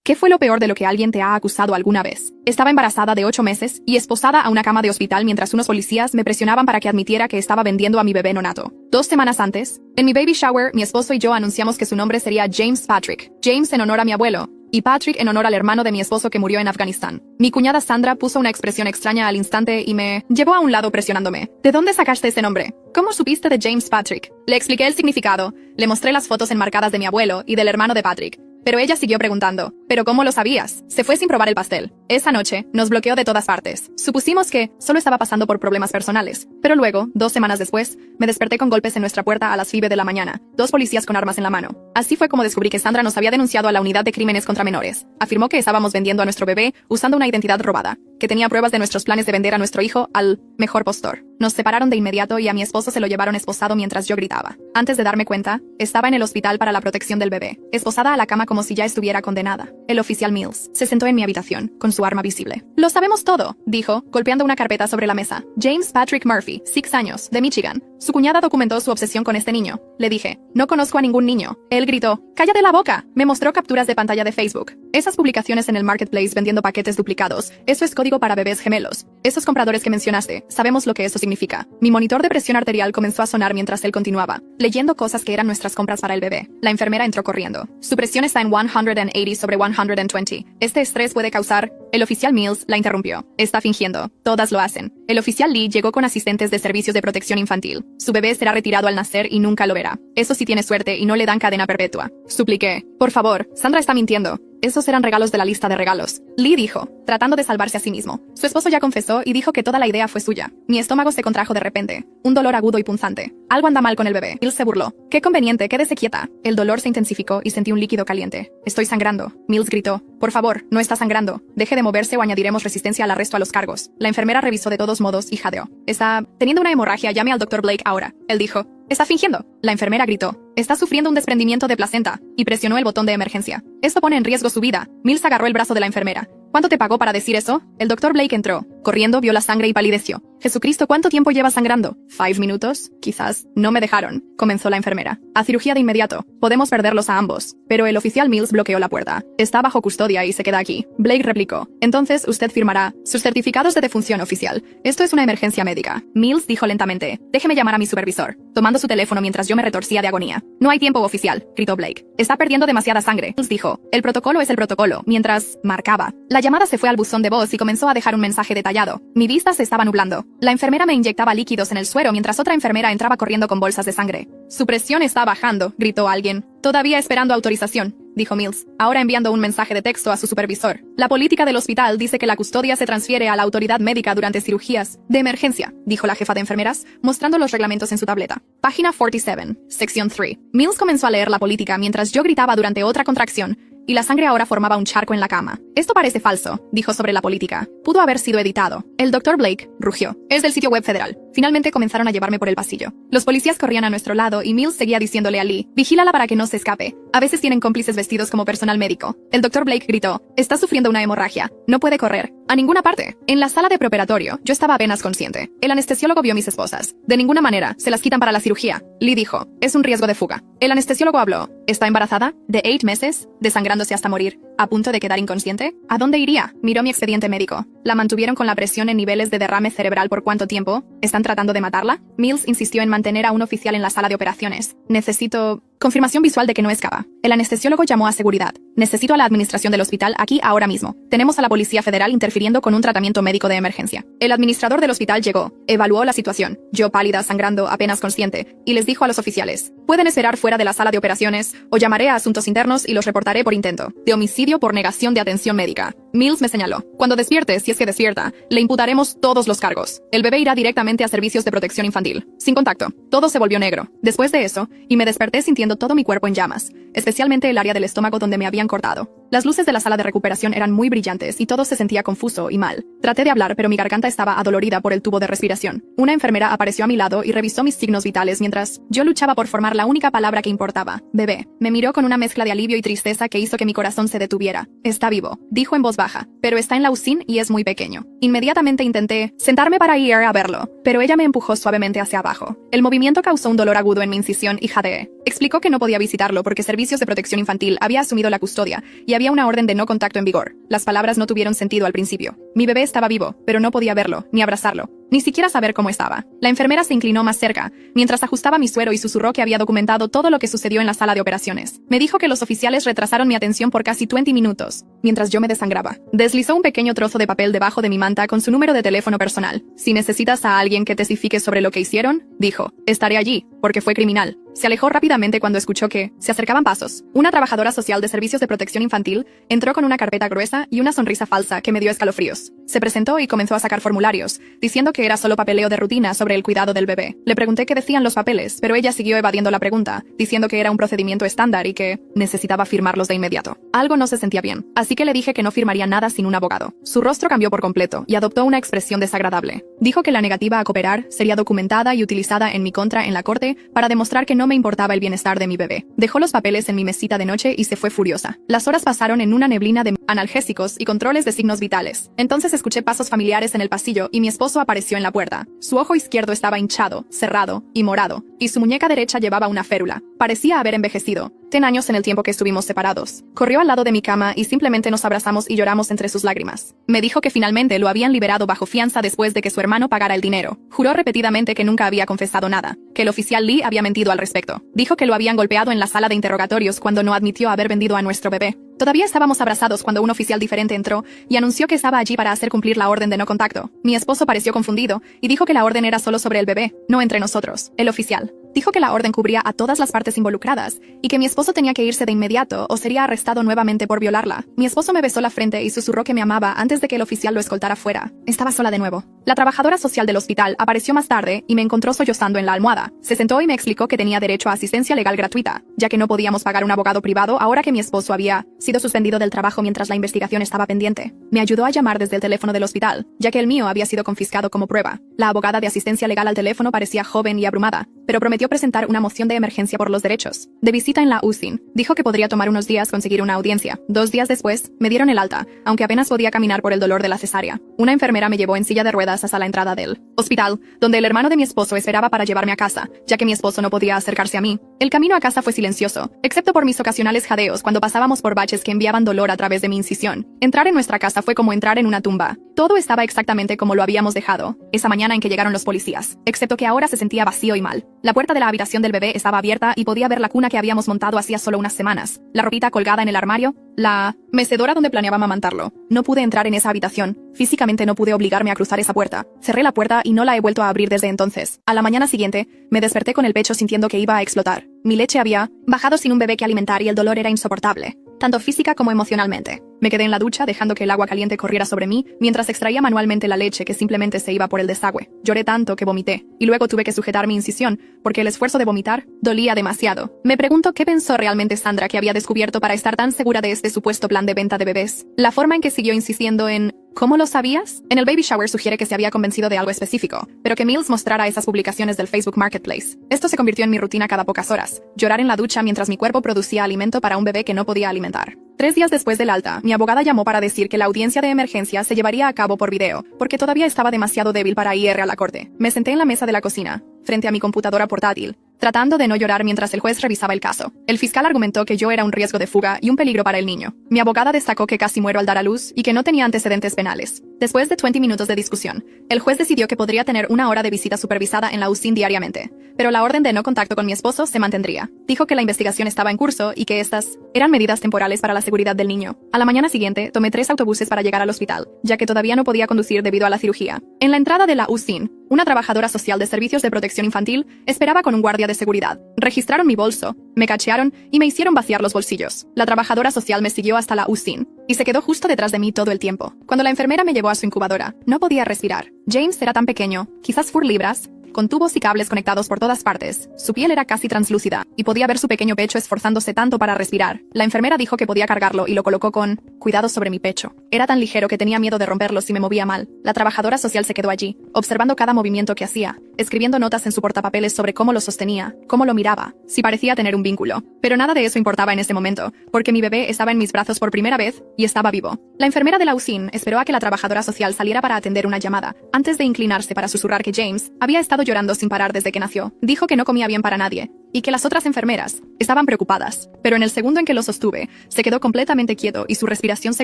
¿Qué fue lo peor de lo que alguien te ha acusado alguna vez? Estaba embarazada de 8 meses y esposada a una cama de hospital mientras unos policías me presionaban para que admitiera que estaba vendiendo a mi bebé neonato. 2 semanas antes, en mi baby shower, mi esposo y yo anunciamos que su nombre sería James Patrick. James en honor a mi abuelo, y Patrick en honor al hermano de mi esposo que murió en Afganistán. Mi cuñada Sandra puso una expresión extraña al instante y me llevó a un lado presionándome. ¿De dónde sacaste ese nombre? ¿Cómo supiste de James Patrick? Le expliqué el significado, le mostré las fotos enmarcadas de mi abuelo y del hermano de Patrick. Pero ella siguió preguntando, ¿pero cómo lo sabías? Se fue sin probar el pastel. Esa noche, nos bloqueó de todas partes. Supusimos que solo estaba pasando por problemas personales. Pero luego, 2 semanas después, me desperté con golpes en nuestra puerta a las 5 de la mañana. 2 policías con armas en la mano. Así fue como descubrí que Sandra nos había denunciado a la unidad de crímenes contra menores. Afirmó que estábamos vendiendo a nuestro bebé usando una identidad robada, que tenía pruebas de nuestros planes de vender a nuestro hijo al mejor postor. Nos separaron de inmediato y a mi esposo se lo llevaron esposado mientras yo gritaba. Antes de darme cuenta, estaba en el hospital para la protección del bebé, esposada a la cama como si ya estuviera condenada. El oficial Mills se sentó en mi habitación, con su arma visible. «Lo sabemos todo», dijo, golpeando una carpeta sobre la mesa. «James Patrick Murphy, 6 años, de Michigan. Su cuñada documentó su obsesión con este niño». Le dije, «No conozco a ningún niño». Él gritó, «¡Cállate la boca!». Me mostró capturas de pantalla de Facebook. Esas publicaciones en el marketplace vendiendo paquetes duplicados. Eso es código para bebés gemelos. Esos compradores que mencionaste, sabemos lo que eso significa. Mi monitor de presión arterial comenzó a sonar mientras él continuaba, leyendo cosas que eran nuestras compras para el bebé. La enfermera entró corriendo. «Su presión está en 180 sobre 120. Este estrés puede causar...». El oficial Mills la interrumpió. «Está fingiendo. Todas lo hacen». El oficial Lee llegó con asistentes de servicios de protección infantil. «Su bebé será retirado al nacer y nunca lo verá. Eso sí tiene suerte y no le dan cadena perpetua». Supliqué. «Por favor, Sandra está mintiendo. Esos eran regalos de la lista de regalos». Lee dijo, tratando de salvarse a sí mismo. Su esposo ya confesó y dijo que toda la idea fue suya. Mi estómago se contrajo de repente. Un dolor agudo y punzante. Algo anda mal con el bebé. Mills se burló. «Qué conveniente, quédese quieta». El dolor se intensificó y sentí un líquido caliente. «Estoy sangrando». Mills gritó. «Por favor, no está sangrando. Deje de moverse o añadiremos resistencia al arresto a los cargos». La enfermera revisó de todos modos y jadeó. «Está teniendo una hemorragia, llame al Dr. Blake ahora». Él dijo. «Está fingiendo». La enfermera gritó. «Está sufriendo un desprendimiento de placenta», y presionó el botón de emergencia. «Esto pone en riesgo su vida». Mills agarró el brazo de la enfermera. «¿Cuánto te pagó para decir eso?» El Dr. Blake entró. Corriendo, vio la sangre y palideció. «Jesucristo, ¿cuánto tiempo lleva sangrando?» «5 minutos, quizás». «No me dejaron», comenzó la enfermera. «A cirugía de inmediato. Podemos perderlos a ambos». Pero el oficial Mills bloqueó la puerta. «Está bajo custodia y se queda aquí». Blake replicó. «Entonces usted firmará sus certificados de defunción oficial. Esto es una emergencia médica». Mills dijo lentamente. «Déjeme llamar a mi supervisor», tomando su teléfono mientras yo me retorcía de agonía. «No hay tiempo, oficial», gritó Blake. «Está perdiendo demasiada sangre». Mills dijo. «El protocolo es el protocolo», mientras marcaba. La llamada se fue al buzón de voz y comenzó a dejar un mensaje detallado. Mi vista se estaba nublando. La enfermera me inyectaba líquidos en el suero mientras otra enfermera entraba corriendo con bolsas de sangre. «Su presión está bajando», gritó alguien. «Todavía esperando autorización», dijo Mills, ahora enviando un mensaje de texto a su supervisor. «La política del hospital dice que la custodia se transfiere a la autoridad médica durante cirugías de emergencia», dijo la jefa de enfermeras, mostrando los reglamentos en su tableta. Página 47, sección 3. Mills comenzó a leer la política mientras yo gritaba durante otra contracción, y la sangre ahora formaba un charco en la cama. «Esto parece falso», dijo sobre la política. «Pudo haber sido editado». El Dr. Blake rugió. «Es del sitio web federal». Finalmente comenzaron a llevarme por el pasillo. Los policías corrían a nuestro lado y Mills seguía diciéndole a Lee, «Vigílala para que no se escape. A veces tienen cómplices vestidos como personal médico». El Dr. Blake gritó, «Está sufriendo una hemorragia. No puede correr. A ninguna parte». En la sala de preoperatorio, yo estaba apenas consciente. El anestesiólogo vio mis esposas. «De ninguna manera. Se las quitan para la cirugía». Lee dijo, «Es un riesgo de fuga». El anestesiólogo habló. «¿Está embarazada? ¿De 8 meses? ¿Desangrándose hasta morir? ¿A punto de quedar inconsciente? ¿A dónde iría?». Miró mi expediente médico. «¿La mantuvieron con la presión en niveles de derrame cerebral por cuánto tiempo? ¿Están tratando de matarla?». Mills insistió en mantener a un oficial en la sala de operaciones. «Necesito confirmación visual de que no escapa». El anestesiólogo llamó a seguridad. «Necesito a la administración del hospital aquí ahora mismo. Tenemos a la policía federal interfiriendo con un tratamiento médico de emergencia». El administrador del hospital llegó, evaluó la situación, yo pálida, sangrando, apenas consciente, y les dijo a los oficiales, «Pueden esperar fuera de la sala de operaciones, o llamaré a asuntos internos y los reportaré por intento de homicidio por negación de atención médica». Mills me señaló. «Cuando despierte, si es que despierta, le imputaremos todos los cargos. El bebé irá directamente a servicios de protección infantil. Sin contacto». Todo se volvió negro. Después de eso, y me desperté sintiendo todo mi cuerpo en llamas, especialmente el área del estómago donde me habían cortado. Las luces de la sala de recuperación eran muy brillantes y todo se sentía confuso y mal. Traté de hablar, pero mi garganta estaba adolorida por el tubo de respiración. Una enfermera apareció a mi lado y revisó mis signos vitales mientras yo luchaba por formar la única palabra que importaba. «Bebé». Me miró con una mezcla de alivio y tristeza que hizo que mi corazón se detuviera. «Está vivo», dijo en voz baja, «pero está en la UCI y es muy pequeño». Inmediatamente intenté sentarme para ir a verlo, pero ella me empujó suavemente hacia abajo. El movimiento causó un dolor agudo en mi incisión y jadeé. Explicó que no podía visitarlo porque Servicios de Protección Infantil había asumido la custodia y había una orden de no contacto en vigor. Las palabras no tuvieron sentido al principio. Mi bebé estaba vivo, pero no podía verlo, ni abrazarlo, ni siquiera saber cómo estaba. La enfermera se inclinó más cerca, mientras ajustaba mi suero y susurró que había documentado todo lo que sucedió en la sala de operaciones. Me dijo que los oficiales retrasaron mi atención por casi 20 minutos, mientras yo me desangraba. Deslizó un pequeño trozo de papel debajo de mi manta con su número de teléfono personal. Si necesitas a alguien que testifique sobre lo que hicieron, dijo, estaré allí, porque fue criminal. Se alejó rápidamente cuando escuchó que se acercaban pasos. Una trabajadora social de Servicios de Protección Infantil entró con una carpeta gruesa y una sonrisa falsa que me dio escalofríos. Se presentó y comenzó a sacar formularios, diciendo que era solo papeleo de rutina sobre el cuidado del bebé. Le pregunté qué decían los papeles, pero ella siguió evadiendo la pregunta, diciendo que era un procedimiento estándar y que necesitaba firmarlos de inmediato. Algo no se sentía bien, así que le dije que no firmaría nada sin un abogado. Su rostro cambió por completo y adoptó una expresión desagradable. Dijo que la negativa a cooperar sería documentada y utilizada en mi contra en la corte para demostrar que no me importaba el bienestar de mi bebé. Dejó los papeles en mi mesita de noche y se fue furiosa. Las horas pasaron en una neblina de analgésicos y controles de signos vitales. Entonces escuché pasos familiares en el pasillo y mi esposo apareció en la puerta. Su ojo izquierdo estaba hinchado, cerrado y morado, y su muñeca derecha llevaba una férula. Parecía haber envejecido. 10 años en el tiempo que estuvimos separados. Corrió al lado de mi cama y simplemente nos abrazamos y lloramos entre sus lágrimas. Me dijo que finalmente lo habían liberado bajo fianza después de que su hermano pagara el dinero. Juró repetidamente que nunca había confesado nada, que el oficial Lee había mentido al respecto. Dijo que lo habían golpeado en la sala de interrogatorios cuando no admitió haber vendido a nuestro bebé. Todavía estábamos abrazados cuando un oficial diferente entró y anunció que estaba allí para hacer cumplir la orden de no contacto. Mi esposo pareció confundido y dijo que la orden era solo sobre el bebé, no entre nosotros. El oficial dijo que la orden cubría a todas las partes involucradas y que mi esposo tenía que irse de inmediato o sería arrestado nuevamente por violarla. Mi esposo me besó la frente y susurró que me amaba antes de que el oficial lo escoltara fuera. Estaba sola de nuevo. La trabajadora social del hospital apareció más tarde y me encontró sollozando en la almohada. Se sentó y me explicó que tenía derecho a asistencia legal gratuita, ya que no podíamos pagar un abogado privado ahora que mi esposo había sido suspendido del trabajo mientras la investigación estaba pendiente. Me ayudó a llamar desde el teléfono del hospital, ya que el mío había sido confiscado como prueba. La abogada de asistencia legal al teléfono parecía joven y abrumada, pero prometió presentar una moción de emergencia por los derechos. De visita en la UCIN, dijo que podría tomar unos días conseguir una audiencia. 2 días después, me dieron el alta, aunque apenas podía caminar por el dolor de la cesárea. Una enfermera me llevó en silla de ruedas hasta la entrada del hospital, donde el hermano de mi esposo esperaba para llevarme a casa, ya que mi esposo no podía acercarse a mí. El camino a casa fue silencioso, excepto por mis ocasionales jadeos cuando pasábamos por baches que enviaban dolor a través de mi incisión. Entrar en nuestra casa fue como entrar en una tumba. Todo estaba exactamente como lo habíamos dejado esa mañana en que llegaron los policías, excepto que ahora se sentía vacío y mal. La puerta de la habitación del bebé estaba abierta y podía ver la cuna que habíamos montado hacía solo unas semanas, la ropita colgada en el armario, la mecedora donde planeaba amamantarlo. No pude entrar en esa habitación. Físicamente no pude obligarme a cruzar esa puerta. Cerré la puerta y no la he vuelto a abrir desde entonces. A la mañana siguiente, me desperté con el pecho sintiendo que iba a explotar. Mi leche había bajado sin un bebé que alimentar y el dolor era insoportable, tanto física como emocionalmente. Me quedé en la ducha dejando que el agua caliente corriera sobre mí mientras extraía manualmente la leche que simplemente se iba por el desagüe. Lloré tanto que vomité, y luego tuve que sujetar mi incisión porque el esfuerzo de vomitar dolía demasiado. Me pregunto qué pensó realmente Sandra que había descubierto para estar tan segura de este supuesto plan de venta de bebés. La forma en que siguió insistiendo en ¿cómo lo sabías? En el baby shower sugiere que se había convencido de algo específico, pero que Mills mostrara esas publicaciones del Facebook Marketplace. Esto se convirtió en mi rutina cada pocas horas, llorar en la ducha mientras mi cuerpo producía alimento para un bebé que no podía alimentar. 3 días después del alta, mi abogada llamó para decir que la audiencia de emergencia se llevaría a cabo por video, porque todavía estaba demasiado débil para ir a la corte. Me senté en la mesa de la cocina, frente a mi computadora portátil, tratando de no llorar mientras el juez revisaba el caso. El fiscal argumentó que yo era un riesgo de fuga y un peligro para el niño. Mi abogada destacó que casi muero al dar a luz y que no tenía antecedentes penales. Después de 20 minutos de discusión, el juez decidió que podría tener 1 hora de visita supervisada en la UCIN diariamente, pero la orden de no contacto con mi esposo se mantendría. Dijo que la investigación estaba en curso y que estas eran medidas temporales para la seguridad del niño. A la mañana siguiente, tomé 3 autobuses para llegar al hospital, ya que todavía no podía conducir debido a la cirugía. En la entrada de la UCIN, una trabajadora social de Servicios de Protección Infantil esperaba con un guardia de seguridad. Registraron mi bolso, me cachearon y me hicieron vaciar los bolsillos. La trabajadora social me siguió hasta la UCIN y se quedó justo detrás de mí todo el tiempo. Cuando la enfermera me llevó a su incubadora, no podía respirar. James era tan pequeño, quizás 4 libras, con tubos y cables conectados por todas partes. Su piel era casi translúcida, y podía ver su pequeño pecho esforzándose tanto para respirar. La enfermera dijo que podía cargarlo y lo colocó con cuidado sobre mi pecho. Era tan ligero que tenía miedo de romperlo si me movía mal. La trabajadora social se quedó allí, observando cada movimiento que hacía, escribiendo notas en su portapapeles sobre cómo lo sostenía, cómo lo miraba, si parecía tener un vínculo. Pero nada de eso importaba en ese momento, porque mi bebé estaba en mis brazos por primera vez y estaba vivo. La enfermera de la UCIN esperó a que la trabajadora social saliera para atender una llamada, antes de inclinarse para susurrar que James había estado llorando sin parar desde que nació. Dijo que no comía bien para nadie, y que las otras enfermeras estaban preocupadas. Pero en el segundo en que lo sostuve, se quedó completamente quieto y su respiración se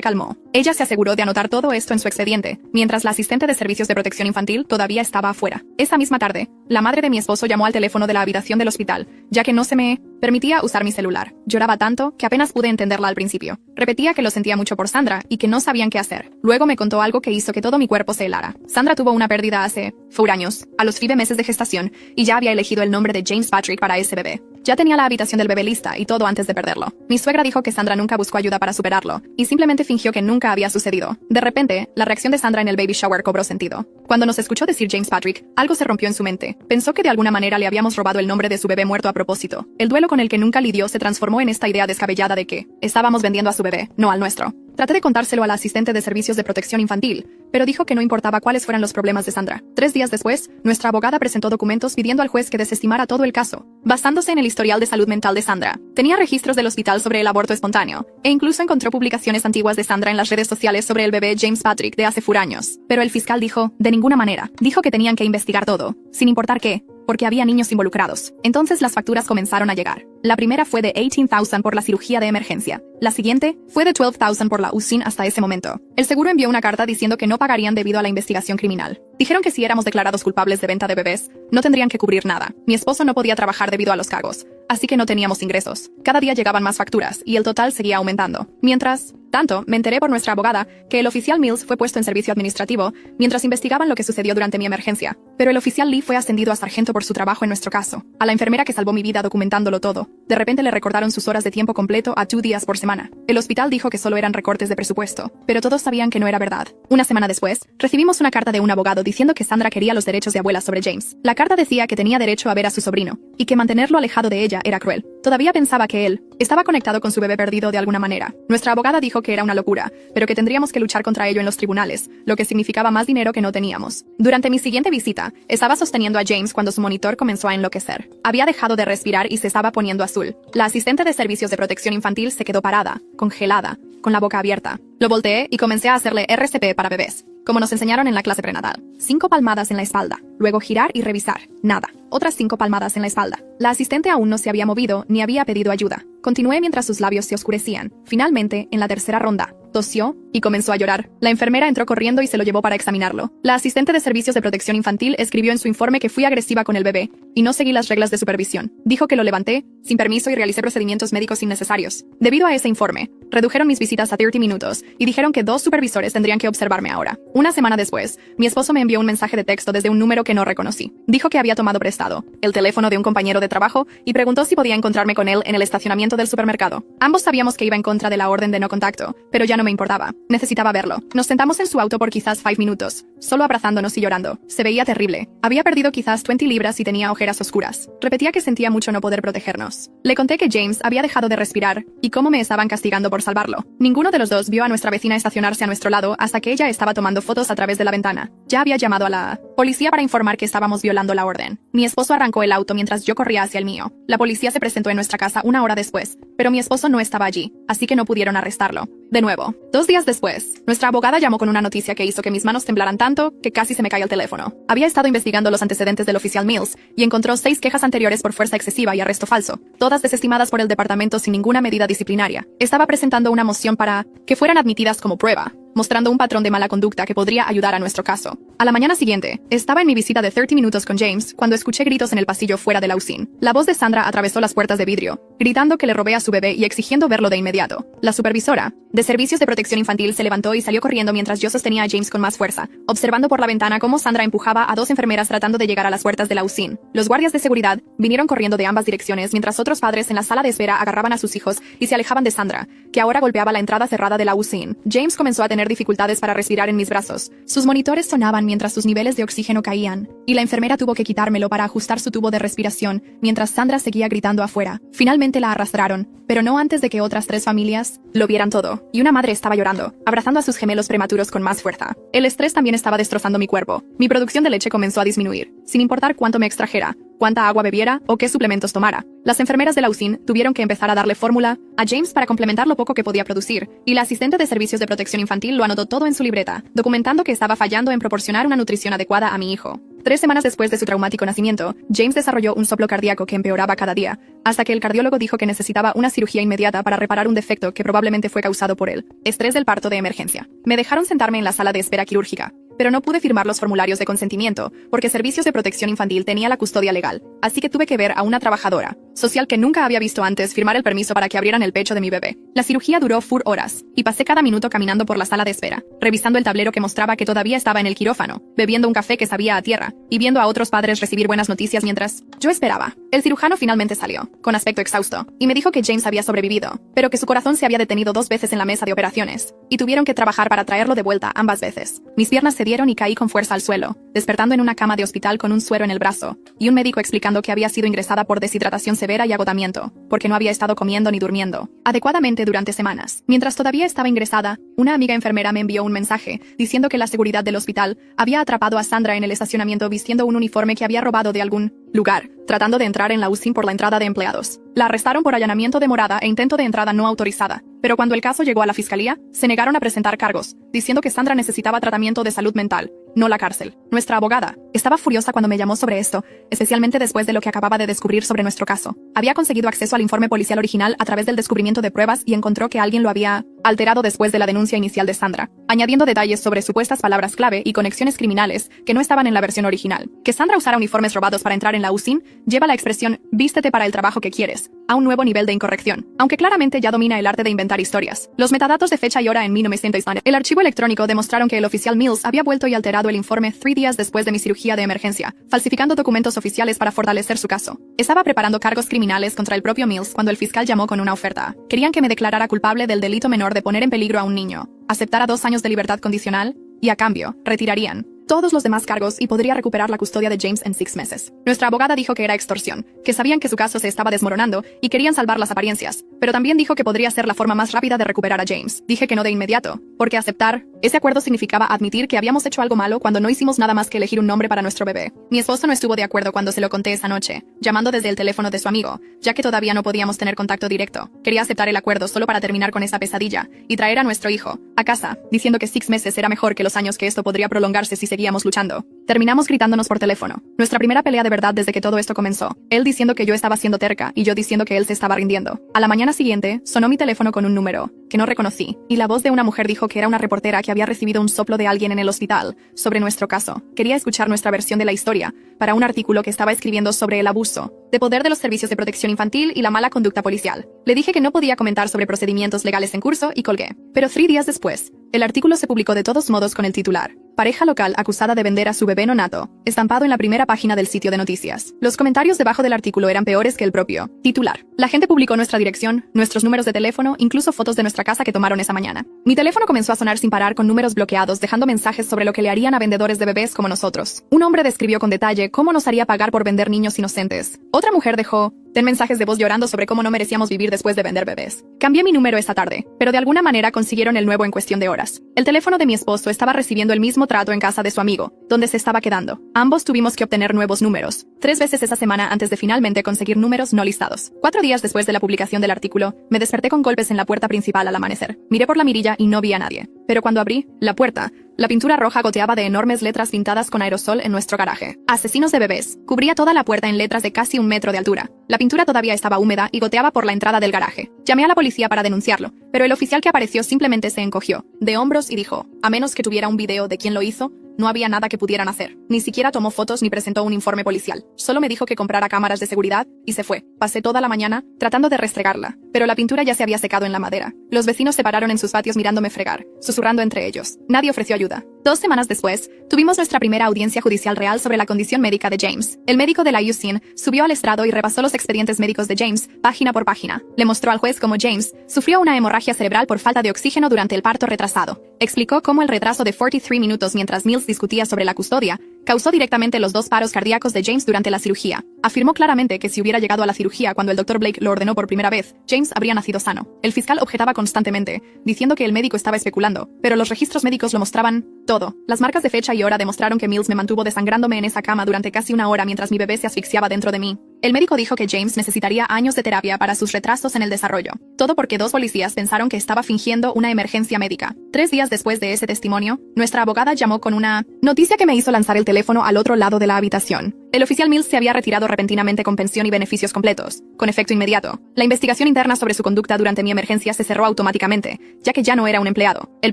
calmó. Ella se aseguró de anotar todo esto en su expediente, mientras la asistente de servicios de protección infantil todavía estaba afuera. Esa misma tarde, la madre de mi esposo llamó al teléfono de la habitación del hospital, ya que no se me permitía usar mi celular. Lloraba tanto que apenas pude entenderla al principio. Repetía que lo sentía mucho por Sandra y que no sabían qué hacer. Luego me contó algo que hizo que todo mi cuerpo se helara. Sandra tuvo una pérdida hace 4 años, a los 5 meses de gestación, y ya había elegido el nombre de James Patrick para ese bebé. Ya tenía la habitación del bebé lista y todo antes de perderlo. Mi suegra dijo que Sandra nunca buscó ayuda para superarlo, y simplemente fingió que nunca había sucedido. De repente, la reacción de Sandra en el baby shower cobró sentido. Cuando nos escuchó decir James Patrick, algo se rompió en su mente. Pensó que de alguna manera le habíamos robado el nombre de su bebé muerto a propósito. El duelo con el que nunca lidió se transformó en esta idea descabellada de que estábamos vendiendo a su bebé, no al nuestro. Traté de contárselo a la asistente de servicios de protección infantil, pero dijo que no importaba cuáles fueran los problemas de Sandra. 3 días después, nuestra abogada presentó documentos pidiendo al juez que desestimara todo el caso, basándose en el historial de salud mental de Sandra. Tenía registros del hospital sobre el aborto espontáneo, e incluso encontró publicaciones antiguas de Sandra en las redes sociales sobre el bebé James Patrick de hace 4 años. Pero el fiscal dijo, de ninguna manera. Dijo que tenían que investigar todo, sin importar qué, porque había niños involucrados. Entonces las facturas comenzaron a llegar. La primera fue de $18,000 por la cirugía de emergencia. La siguiente fue de $12,000 por la UCIN hasta ese momento. El seguro envió una carta diciendo que no pagarían debido a la investigación criminal. Dijeron que si éramos declarados culpables de venta de bebés, no tendrían que cubrir nada. Mi esposo no podía trabajar debido a los cargos, así que no teníamos ingresos. Cada día llegaban más facturas y el total seguía aumentando. Mientras tanto, me enteré por nuestra abogada que el oficial Mills fue puesto en servicio administrativo mientras investigaban lo que sucedió durante mi emergencia. Pero el oficial Lee fue ascendido a sargento por su trabajo en nuestro caso. A la enfermera que salvó mi vida documentándolo todo, de repente le recortaron sus horas de tiempo completo a 2 días por semana. El hospital dijo que solo eran recortes de presupuesto, pero todos sabían que no era verdad. Una semana después, recibimos una carta de un abogado diciendo que Sandra quería los derechos de abuela sobre James. La carta decía que tenía derecho a ver a su sobrino, y que mantenerlo alejado de ella era cruel. Todavía pensaba que él estaba conectado con su bebé perdido de alguna manera. Nuestra abogada dijo que era una locura, pero que tendríamos que luchar contra ello en los tribunales, lo que significaba más dinero que no teníamos. Durante mi siguiente visita, estaba sosteniendo a James cuando su monitor comenzó a enloquecer. Había dejado de respirar y se estaba poniendo azul. La asistente de servicios de protección infantil se quedó parada, congelada, con la boca abierta. Lo volteé y comencé a hacerle RCP para bebés, como nos enseñaron en la clase prenatal. 5 palmadas en la espalda, luego girar y revisar. Nada. Otras 5 palmadas en la espalda. La asistente aún no se había movido ni había pedido ayuda. Continué mientras sus labios se oscurecían. Finalmente, en la tercera ronda, tosió y comenzó a llorar. La enfermera entró corriendo y se lo llevó para examinarlo. La asistente de servicios de protección infantil escribió en su informe que fui agresiva con el bebé y no seguí las reglas de supervisión. Dijo que lo levanté sin permiso y realicé procedimientos médicos innecesarios. Debido a ese informe, redujeron mis visitas a 30 minutos y dijeron que 2 supervisores tendrían que observarme ahora. Una semana después, mi esposo me envió un mensaje de texto desde un número que no reconocí. Dijo que había tomado prestado el teléfono de un compañero de trabajo y preguntó si podía encontrarme con él en el estacionamiento del supermercado. Ambos sabíamos que iba en contra de la orden de no contacto, pero ya no me importaba. Necesitaba verlo. Nos sentamos en su auto por quizás 5 minutos, solo abrazándonos y llorando. Se veía terrible. Había perdido quizás 20 libras y tenía ojeras oscuras. Repetía que sentía mucho no poder protegernos. Le conté que James había dejado de respirar y cómo me estaban castigando por salvarlo. Ninguno de los dos vio a nuestra vecina estacionarse a nuestro lado hasta que ella estaba tomando fotos a través de la ventana. Ya había llamado a la policía para informar que estábamos violando la orden. Mi esposo arrancó el auto mientras yo corría hacia el mío. La policía se presentó en nuestra casa 1 hora después, pero mi esposo no estaba allí, así que no pudieron arrestarlo. De nuevo, 2 días después, nuestra abogada llamó con una noticia que hizo que mis manos temblaran tanto que casi se me cayó el teléfono. Había estado investigando los antecedentes del oficial Mills y encontró 6 quejas anteriores por fuerza excesiva y arresto falso, todas desestimadas por el departamento sin ninguna medida disciplinaria. Estaba presentando una moción para que fueran admitidas como prueba, mostrando un patrón de mala conducta que podría ayudar a nuestro caso. A la mañana siguiente, estaba en mi visita de 30 minutos con James cuando escuché gritos en el pasillo fuera de la UCIN. La voz de Sandra atravesó las puertas de vidrio, gritando que le robé a su bebé y exigiendo verlo de inmediato. La supervisora de servicios de protección infantil se levantó y salió corriendo mientras yo sostenía a James con más fuerza, observando por la ventana cómo Sandra empujaba a 2 enfermeras tratando de llegar a las puertas de la UCIN. Los guardias de seguridad vinieron corriendo de ambas direcciones mientras otros padres en la sala de espera agarraban a sus hijos y se alejaban de Sandra, que ahora golpeaba la entrada cerrada de la UCIN. James comenzó a tener dificultades para respirar en mis brazos. Sus monitores sonaban mientras sus niveles de oxígeno caían, y la enfermera tuvo que quitármelo para ajustar su tubo de respiración, mientras Sandra seguía gritando afuera. Finalmente la arrastraron, pero no antes de que otras 3 familias lo vieran todo, y una madre estaba llorando, abrazando a sus gemelos prematuros con más fuerza. El estrés también estaba destrozando mi cuerpo. Mi producción de leche comenzó a disminuir, sin importar cuánto me extrajera, cuánta agua bebiera o qué suplementos tomara. Las enfermeras de la UCIN tuvieron que empezar a darle fórmula a James para complementar lo poco que podía producir, y la asistente de servicios de protección infantil lo anotó todo en su libreta, documentando que estaba fallando en proporcionar una nutrición adecuada a mi hijo. 3 semanas después de su traumático nacimiento, James desarrolló un soplo cardíaco que empeoraba cada día, hasta que el cardiólogo dijo que necesitaba una cirugía inmediata para reparar un defecto que probablemente fue causado por el estrés del parto de emergencia. Me dejaron sentarme en la sala de espera quirúrgica, pero no pude firmar los formularios de consentimiento, porque Servicios de Protección Infantil tenía la custodia legal, así que tuve que ver a una trabajadora social que nunca había visto antes firmar el permiso para que abrieran el pecho de mi bebé. La cirugía duró 4 horas, y pasé cada minuto caminando por la sala de espera, revisando el tablero que mostraba que todavía estaba en el quirófano, bebiendo un café que sabía a tierra, y viendo a otros padres recibir buenas noticias mientras yo esperaba. El cirujano finalmente salió, con aspecto exhausto, y me dijo que James había sobrevivido, pero que su corazón se había detenido 2 veces en la mesa de operaciones, y tuvieron que trabajar para traerlo de vuelta ambas veces. Mis piernas cedieron y caí con fuerza al suelo, despertando en una cama de hospital con un suero en el brazo, y un médico explicando que había sido ingresada por deshidratación severa y agotamiento, porque no había estado comiendo ni durmiendo adecuadamente durante semanas. Mientras todavía estaba ingresada, una amiga enfermera me envió un mensaje, diciendo que la seguridad del hospital había atrapado a Sandra en el estacionamiento vistiendo un uniforme que había robado de algún lugar, tratando de entrar en la UCIN por la entrada de empleados. La arrestaron por allanamiento de morada e intento de entrada no autorizada, pero cuando el caso llegó a la fiscalía, se negaron a presentar cargos, diciendo que Sandra necesitaba tratamiento de salud mental, no la cárcel. Nuestra abogada estaba furiosa cuando me llamó sobre esto, especialmente después de lo que acababa de descubrir sobre nuestro caso. Había conseguido acceso al informe policial original a través del descubrimiento de pruebas y encontró que alguien lo había alterado después de la denuncia inicial de Sandra, añadiendo detalles sobre supuestas palabras clave y conexiones criminales que no estaban en la versión original. Que Sandra usara uniformes robados para entrar en la UCIN lleva la expresión "vístete para el trabajo que quieres" a un nuevo nivel de incorrección, aunque claramente ya domina el arte de inventar historias. Los metadatos de fecha y hora en 1900. El archivo electrónico demostraron que el oficial Mills había vuelto y alterado el informe 3 días después de mi cirugía de emergencia, falsificando documentos oficiales para fortalecer su caso. Estaba preparando cargos criminales contra el propio Mills cuando el fiscal llamó con una oferta. Querían que me declarara culpable del delito menor de poner en peligro a un niño, aceptara 2 años de libertad condicional, y a cambio, retirarían todos los demás cargos y podría recuperar la custodia de James en 6 meses. Nuestra abogada dijo que era extorsión, que sabían que su caso se estaba desmoronando y querían salvar las apariencias, pero también dijo que podría ser la forma más rápida de recuperar a James. Dije que no de inmediato, porque aceptar ese acuerdo significaba admitir que habíamos hecho algo malo cuando no hicimos nada más que elegir un nombre para nuestro bebé. Mi esposo no estuvo de acuerdo cuando se lo conté esa noche, llamando desde el teléfono de su amigo, ya que todavía no podíamos tener contacto directo. Quería aceptar el acuerdo solo para terminar con esa pesadilla y traer a nuestro hijo a casa, diciendo que 6 meses era mejor que los años que esto podría prolongarse si seguíamos luchando. Terminamos gritándonos por teléfono. Nuestra primera pelea de verdad desde que todo esto comenzó. Él diciendo que yo estaba siendo terca y yo diciendo que él se estaba rindiendo. A la mañana siguiente, sonó mi teléfono con un número que no reconocí, y la voz de una mujer dijo que era una reportera que había recibido un soplo de alguien en el hospital sobre nuestro caso. Quería escuchar nuestra versión de la historia para un artículo que estaba escribiendo sobre el abuso de poder de los servicios de protección infantil y la mala conducta policial. Le dije que no podía comentar sobre procedimientos legales en curso y colgué. Pero 3 días después, el artículo se publicó de todos modos con el titular: "Pareja local acusada de vender a su bebé nonato", estampado en la primera página del sitio de noticias. Los comentarios debajo del artículo eran peores que el propio titular. La gente publicó nuestra dirección, nuestros números de teléfono, incluso fotos de nuestra casa que tomaron esa mañana. Mi teléfono comenzó a sonar sin parar con números bloqueados, dejando mensajes sobre lo que le harían a vendedores de bebés como nosotros. Un hombre describió con detalle cómo nos haría pagar por vender niños inocentes. Otra mujer dejó mensajes de voz llorando sobre cómo no merecíamos vivir después de vender bebés. Cambié mi número esta tarde, pero de alguna manera consiguieron el nuevo en cuestión de horas. El teléfono de mi esposo estaba recibiendo el mismo trato en casa de su amigo, donde se estaba quedando. Ambos tuvimos que obtener nuevos números 3 veces esa semana antes de finalmente conseguir números no listados. 4 días después de la publicación del artículo, me desperté con golpes en la puerta principal al amanecer. Miré por la mirilla y no vi a nadie. Pero cuando abrí la puerta, la pintura roja goteaba de enormes letras pintadas con aerosol en nuestro garaje. "Asesinos de bebés". Cubría toda la puerta en letras de casi 1 metro de altura. La pintura todavía estaba húmeda y goteaba por la entrada del garaje. Llamé a la policía para denunciarlo, pero el oficial que apareció simplemente se encogió de hombros y dijo: "A menos que tuviera un video de quién lo hizo, no había nada que pudieran hacer". Ni siquiera tomó fotos ni presentó un informe policial. Solo me dijo que comprara cámaras de seguridad y se fue. Pasé toda la mañana tratando de restregarla, pero la pintura ya se había secado en la madera. Los vecinos se pararon en sus patios mirándome fregar, susurrando entre ellos. Nadie ofreció ayuda. 2 semanas después, tuvimos nuestra primera audiencia judicial real sobre la condición médica de James. El médico de la UCIN subió al estrado y repasó los expedientes médicos de James, página por página. Le mostró al juez cómo James sufrió una hemorragia cerebral por falta de oxígeno durante el parto retrasado. Explicó cómo el retraso de 43 minutos mientras Mills discutía sobre la custodia causó directamente los 2 paros cardíacos de James durante la cirugía. Afirmó claramente que si hubiera llegado a la cirugía cuando el Dr. Blake lo ordenó por primera vez, James habría nacido sano. El fiscal objetaba constantemente, diciendo que el médico estaba especulando, pero los registros médicos lo mostraban todo. Las marcas de fecha y hora demostraron que Mills me mantuvo desangrándome en esa cama durante casi 1 hora mientras mi bebé se asfixiaba dentro de mí. El médico dijo que James necesitaría años de terapia para sus retrasos en el desarrollo. Todo porque 2 policías pensaron que estaba fingiendo una emergencia médica. 3 días después de ese testimonio, nuestra abogada llamó con una noticia que me hizo lanzar el teléfono al otro lado de la habitación. El oficial Mills se había retirado repentinamente con pensión y beneficios completos, con efecto inmediato. La investigación interna sobre su conducta durante mi emergencia se cerró automáticamente, ya que ya no era un empleado. El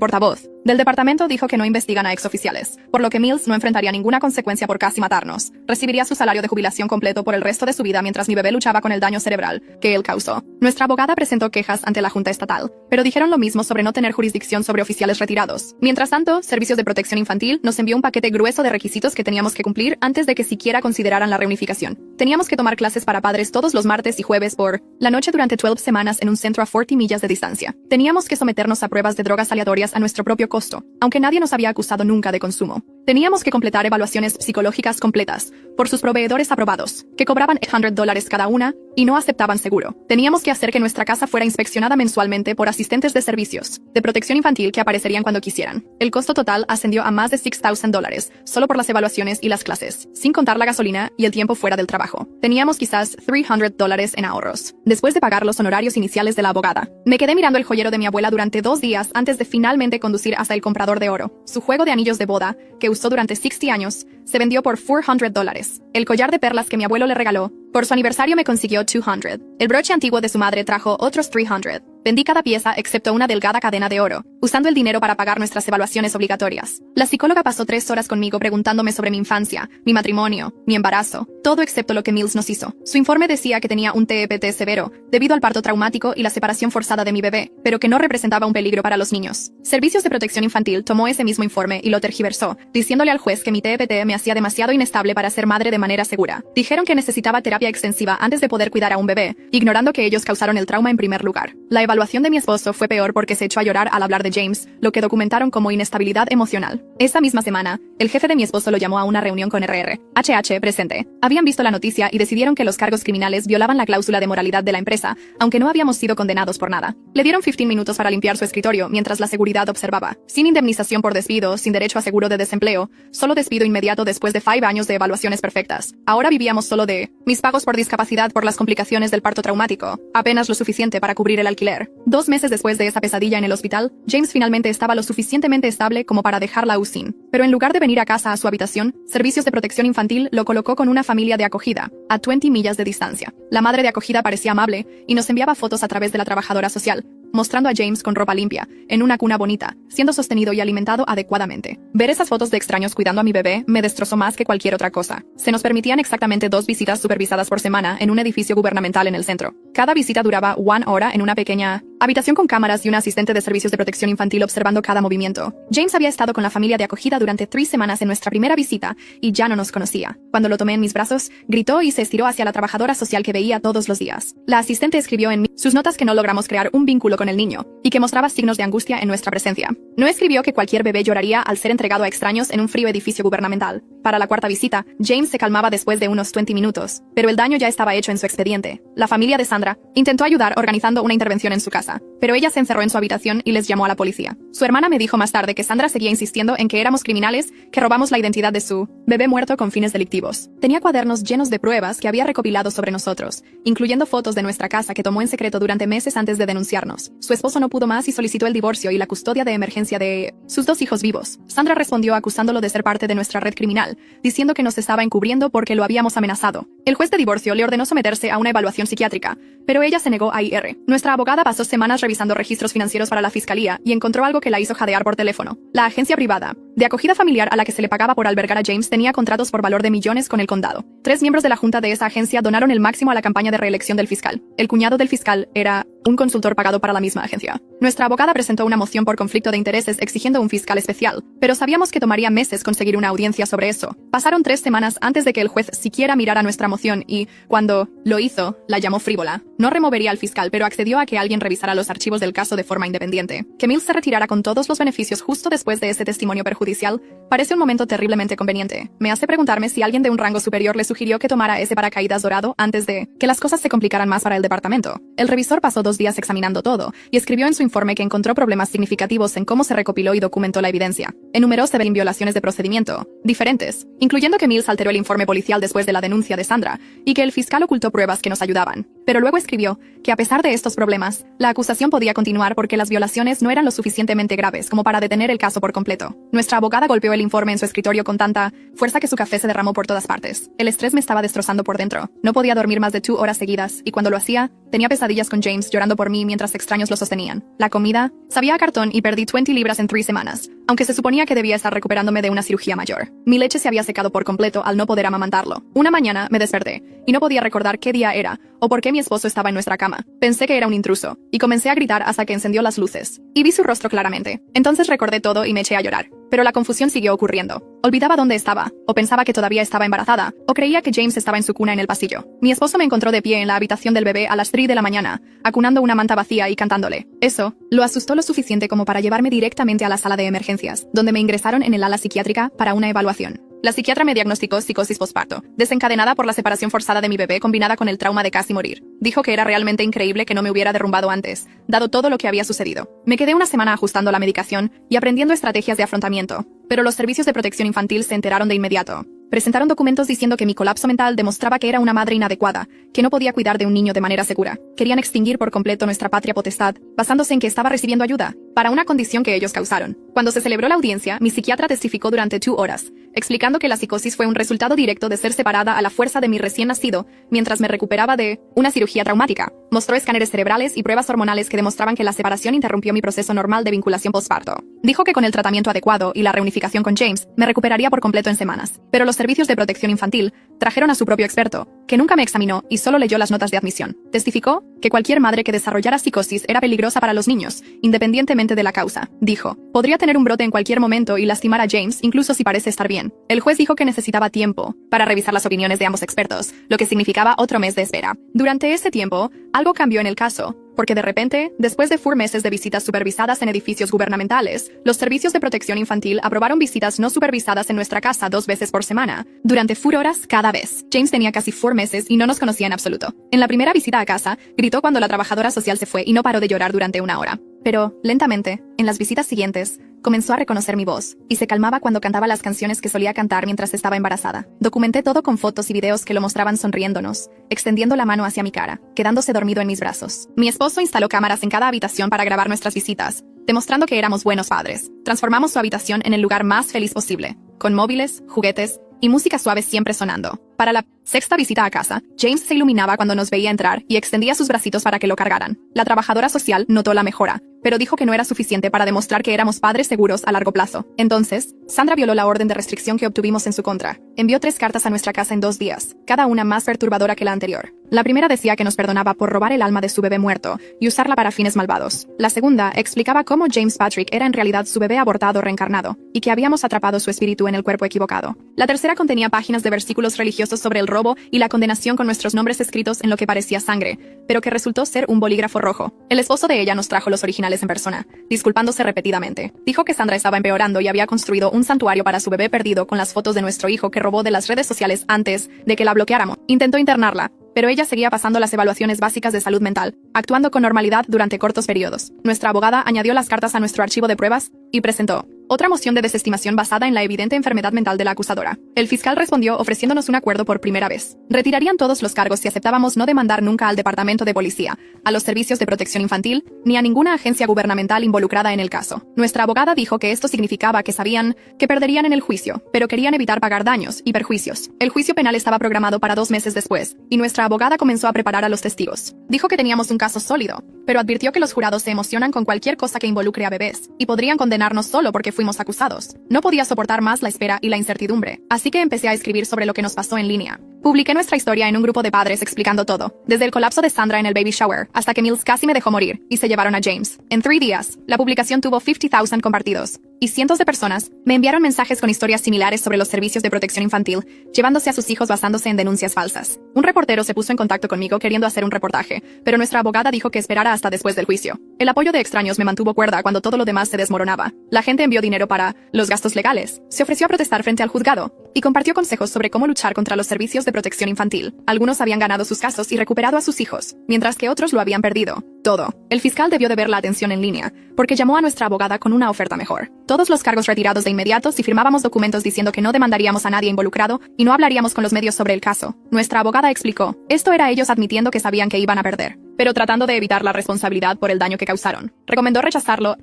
portavoz del departamento dijo que no investigan a exoficiales, por lo que Mills no enfrentaría ninguna consecuencia por casi matarnos. Recibiría su salario de jubilación completo por el resto de su vida mientras mi bebé luchaba con el daño cerebral que él causó. Nuestra abogada presentó quejas ante la Junta Estatal, pero dijeron lo mismo sobre no tener jurisdicción sobre oficiales retirados. Mientras tanto, Servicios de Protección Infantil nos envió un paquete grueso de requisitos que teníamos que cumplir antes de que siquiera consideraran la reunificación. Teníamos que tomar clases para padres todos los martes y jueves por la noche durante 12 semanas en un centro a 40 millas de distancia. Teníamos que someternos a pruebas de drogas aleatorias a nuestro propio costo, aunque nadie nos había acusado nunca de consumo. Teníamos que completar evaluaciones psicológicas completas por sus proveedores aprobados, que cobraban $800 cada una y no aceptaban seguro. Teníamos que hacer que nuestra casa fuera inspeccionada mensualmente por asistentes de servicios de protección infantil que aparecerían cuando quisieran. El costo total ascendió a más de $6,000 solo por las evaluaciones y las clases, sin contar la gasolina y el tiempo fuera del trabajo. Teníamos quizás $300 en ahorros. Después de pagar los honorarios iniciales de la abogada, me quedé mirando el joyero de mi abuela durante 2 días antes de finalmente conducir hasta el comprador de oro. Su juego de anillos de boda, que usó durante 60 años, se vendió por $400. El collar de perlas que mi abuelo le regaló por su aniversario me consiguió $200. El broche antiguo de su madre trajo otros $300. Vendí cada pieza excepto una delgada cadena de oro, usando el dinero para pagar nuestras evaluaciones obligatorias. La psicóloga pasó 3 horas conmigo preguntándome sobre mi infancia, mi matrimonio, mi embarazo, todo excepto lo que Mills nos hizo. Su informe decía que tenía un TEPT severo, debido al parto traumático y la separación forzada de mi bebé, pero que no representaba un peligro para los niños. Servicios de Protección Infantil tomó ese mismo informe y lo tergiversó, diciéndole al juez que mi TEPT me hacía demasiado inestable para ser madre de manera segura. Dijeron que necesitaba terapia extensiva antes de poder cuidar a un bebé, ignorando que ellos causaron el trauma en primer lugar. La evaluación de mi esposo fue peor porque se echó a llorar al hablar de James, lo que documentaron como inestabilidad emocional. Esa misma semana, el jefe de mi esposo lo llamó a una reunión con HH presente. Habían visto la noticia y decidieron que los cargos criminales violaban la cláusula de moralidad de la empresa, aunque no habíamos sido condenados por nada. Le dieron 15 minutos para limpiar su escritorio mientras la seguridad observaba. Sin indemnización por despido, sin derecho a seguro de desempleo, solo despido inmediato después de 5 años de evaluaciones perfectas. Ahora vivíamos solo de mis pagos por discapacidad por las complicaciones del parto traumático, apenas lo suficiente para cubrir el alquiler. 2 meses después de esa pesadilla en el hospital, James finalmente estaba lo suficientemente estable como para dejar la UCIN. Pero en lugar de venir a casa a su habitación, Servicios de Protección Infantil lo colocó con una familia de acogida, a 20 millas de distancia. La madre de acogida parecía amable y nos enviaba fotos a través de la trabajadora social, mostrando a James con ropa limpia, en una cuna bonita, siendo sostenido y alimentado adecuadamente. Ver esas fotos de extraños cuidando a mi bebé me destrozó más que cualquier otra cosa. Se nos permitían exactamente 2 visitas supervisadas por semana en un edificio gubernamental en el centro. Cada visita duraba 1 hora en una pequeña habitación con cámaras y un asistente de Servicios de Protección Infantil observando cada movimiento. James había estado con la familia de acogida durante 3 semanas en nuestra primera visita y ya no nos conocía. Cuando lo tomé en mis brazos, gritó y se estiró hacia la trabajadora social que veía todos los días. La asistente escribió en sus notas que no logramos crear un vínculo con el niño y que mostraba signos de angustia en nuestra presencia. No escribió que cualquier bebé lloraría al ser entregado a extraños en un frío edificio gubernamental. Para la 4ª visita, James se calmaba después de unos 20 minutos, pero el daño ya estaba hecho en su expediente. La familia de Sandra intentó ayudar organizando una intervención en su casa, pero ella se encerró en su habitación y les llamó a la policía. Su hermana me dijo más tarde que Sandra seguía insistiendo en que éramos criminales, que robamos la identidad de su bebé muerto con fines delictivos. Tenía cuadernos llenos de pruebas que había recopilado sobre nosotros, incluyendo fotos de nuestra casa que tomó en secreto durante meses antes de denunciarnos. Su esposo no pudo más y solicitó el divorcio y la custodia de emergencia de sus 2 hijos vivos. Sandra respondió acusándolo de ser parte de nuestra red criminal, diciendo que nos estaba encubriendo porque lo habíamos amenazado. El juez de divorcio le ordenó someterse a una evaluación psiquiátrica, pero ella se negó a ir. Nuestra abogada pasó semanas revisando registros financieros para la fiscalía y encontró algo que la hizo jadear por teléfono. La agencia privada de acogida familiar a la que se le pagaba por albergar a James tenía contratos por valor de millones con el condado. 3 miembros de la junta de esa agencia donaron el máximo a la campaña de reelección del fiscal. El cuñado del fiscal era un consultor pagado para la misma agencia. Nuestra abogada presentó una moción por conflicto de intereses exigiendo un fiscal especial, pero sabíamos que tomaría meses conseguir una audiencia sobre eso. Pasaron 3 semanas antes de que el juez siquiera mirara nuestra moción y, cuando lo hizo, la llamó frívola. No removería al fiscal, pero accedió a que alguien revisara los archivos del caso de forma independiente. Que Mills se retirara con todos los beneficios justo después de ese testimonio perjudicial parece un momento terriblemente conveniente. Me hace preguntarme si alguien de un rango superior le sugirió que tomara ese paracaídas dorado antes de que las cosas se complicaran más para el departamento. El revisor pasó 2 días examinando todo y escribió en su informe que encontró problemas significativos en cómo se recopiló y documentó la evidencia. Enumeró 7 violaciones de procedimiento diferentes, incluyendo que Mills alteró el informe policial después de la denuncia de Sandra y que el fiscal ocultó pruebas que nos ayudaban. Pero luego escribió que a pesar de estos problemas, la acusación podía continuar porque las violaciones no eran lo suficientemente graves como para detener el caso por completo. Nuestra abogada golpeó el informe en su escritorio con tanta fuerza que su café se derramó por todas partes. El estrés me estaba destrozando por dentro. No podía dormir más de 2 horas seguidas y cuando lo hacía, tenía pesadillas con James llorando por mí mientras extraños lo sostenían. La comida sabía a cartón y perdí 20 libras en 3 semanas, aunque se suponía que debía estar recuperándome de una cirugía mayor. Mi leche se había secado por completo al no poder amamantarlo. Una mañana me desperté y no podía recordar qué día era o por qué mi esposo estaba en nuestra cama. Pensé que era un intruso y comencé a gritar hasta que encendió las luces y vi su rostro claramente. Entonces recordé todo y me eché a llorar. Pero la confusión siguió ocurriendo. Olvidaba dónde estaba, o pensaba que todavía estaba embarazada, o creía que James estaba en su cuna en el pasillo. Mi esposo me encontró de pie en la habitación del bebé a las 3 de la mañana, acunando una manta vacía y cantándole. Eso lo asustó lo suficiente como para llevarme directamente a la sala de emergencias, donde me ingresaron en el ala psiquiátrica para una evaluación. La psiquiatra me diagnosticó psicosis posparto, desencadenada por la separación forzada de mi bebé combinada con el trauma de casi morir. Dijo que era realmente increíble que no me hubiera derrumbado antes, dado todo lo que había sucedido. Me quedé una semana ajustando la medicación y aprendiendo estrategias de afrontamiento, pero los servicios de protección infantil se enteraron de inmediato. Presentaron documentos diciendo que mi colapso mental demostraba que era una madre inadecuada, que no podía cuidar de un niño de manera segura. Querían extinguir por completo nuestra patria potestad, basándose en que estaba recibiendo ayuda, para una condición que ellos causaron. Cuando se celebró la audiencia, mi psiquiatra testificó durante 2 horas, explicando que la psicosis fue un resultado directo de ser separada a la fuerza de mi recién nacido, mientras me recuperaba de una cirugía traumática. Mostró escáneres cerebrales y pruebas hormonales que demostraban que la separación interrumpió mi proceso normal de vinculación posparto. Dijo que con el tratamiento adecuado y la reunificación con James, me recuperaría por completo en semanas. Pero los servicios de protección infantil trajeron a su propio experto, que nunca me examinó y solo leyó las notas de admisión. Testificó que cualquier madre que desarrollara psicosis era peligrosa para los niños, independientemente de la causa. Dijo, podría tener un brote en cualquier momento y lastimar a James, incluso si parece estar bien. El juez dijo que necesitaba tiempo para revisar las opiniones de ambos expertos, lo que significaba otro mes de espera. Durante ese tiempo, algo cambió en el caso, porque de repente, después de 4 meses de visitas supervisadas en edificios gubernamentales, los servicios de protección infantil aprobaron visitas no supervisadas en nuestra casa 2 veces por semana, durante 4 horas cada vez. James tenía casi 4 meses y no nos conocía en absoluto. En la primera visita a casa, gritó cuando la trabajadora social se fue y no paró de llorar durante 1 hora. Pero, lentamente, en las visitas siguientes, comenzó a reconocer mi voz, y se calmaba cuando cantaba las canciones que solía cantar mientras estaba embarazada. Documenté todo con fotos y videos que lo mostraban sonriéndonos, extendiendo la mano hacia mi cara, quedándose dormido en mis brazos. Mi esposo instaló cámaras en cada habitación para grabar nuestras visitas, demostrando que éramos buenos padres. Transformamos su habitación en el lugar más feliz posible, con móviles, juguetes y música suave siempre sonando. Para la 6ª visita a casa, James se iluminaba cuando nos veía entrar y extendía sus bracitos para que lo cargaran. La trabajadora social notó la mejora, pero dijo que no era suficiente para demostrar que éramos padres seguros a largo plazo. Entonces, Sandra violó la orden de restricción que obtuvimos en su contra. Envió 3 cartas a nuestra casa en 2 días, cada una más perturbadora que la anterior. La primera decía que nos perdonaba por robar el alma de su bebé muerto y usarla para fines malvados. La segunda explicaba cómo James Patrick era en realidad su bebé abortado reencarnado, y que habíamos atrapado su espíritu en el cuerpo equivocado. La tercera contenía páginas de versículos religiosos sobre el robo y la condenación con nuestros nombres escritos en lo que parecía sangre, pero que resultó ser un bolígrafo rojo. El esposo de ella nos trajo los originales en persona, disculpándose repetidamente. Dijo que Sandra estaba empeorando y había construido un santuario para su bebé perdido con las fotos de nuestro hijo que robó de las redes sociales antes de que la bloqueáramos. Intentó internarla, pero ella seguía pasando las evaluaciones básicas de salud mental, actuando con normalidad durante cortos periodos. Nuestra abogada añadió las cartas a nuestro archivo de pruebas y presentó Otra moción de desestimación basada en la evidente enfermedad mental de la acusadora. El fiscal respondió ofreciéndonos un acuerdo por primera vez. Retirarían todos los cargos si aceptábamos no demandar nunca al Departamento de Policía, a los Servicios de Protección Infantil, ni a ninguna agencia gubernamental involucrada en el caso. Nuestra abogada dijo que esto significaba que sabían que perderían en el juicio, pero querían evitar pagar daños y perjuicios. El juicio penal estaba programado para 2 meses después, y nuestra abogada comenzó a preparar a los testigos. Dijo que teníamos un caso sólido, pero advirtió que los jurados se emocionan con cualquier cosa que involucre a bebés, y podrían condenarnos solo porque fuimos acusados. No podía soportar más la espera y la incertidumbre, así que empecé a escribir sobre lo que nos pasó en línea. Publiqué nuestra historia en un grupo de padres explicando todo, desde el colapso de Sandra en el baby shower, hasta que Mills casi me dejó morir, y se llevaron a James. En 3 días, la publicación tuvo 50,000 compartidos, y cientos de personas me enviaron mensajes con historias similares sobre los servicios de protección infantil, llevándose a sus hijos basándose en denuncias falsas. Un reportero se puso en contacto conmigo queriendo hacer un reportaje, pero nuestra abogada dijo que esperara hasta después del juicio. El apoyo de extraños me mantuvo cuerda cuando todo lo demás se desmoronaba. La gente envió dinero para los gastos legales, se ofreció a protestar frente al juzgado, y compartió consejos sobre cómo luchar contra los servicios de protección infantil. Algunos habían ganado sus casos y recuperado a sus hijos, mientras que otros lo habían perdido. Todo. El fiscal debió de ver la atención en línea, porque llamó a nuestra abogada con una oferta mejor. Todos los cargos retirados de inmediato si firmábamos documentos diciendo que no demandaríamos a nadie involucrado y no hablaríamos con los medios sobre el caso. Nuestra abogada explicó, esto era ellos admitiendo que sabían que iban a perder, pero tratando de evitar la responsabilidad por el daño que causaron. Recomendó rechazarlo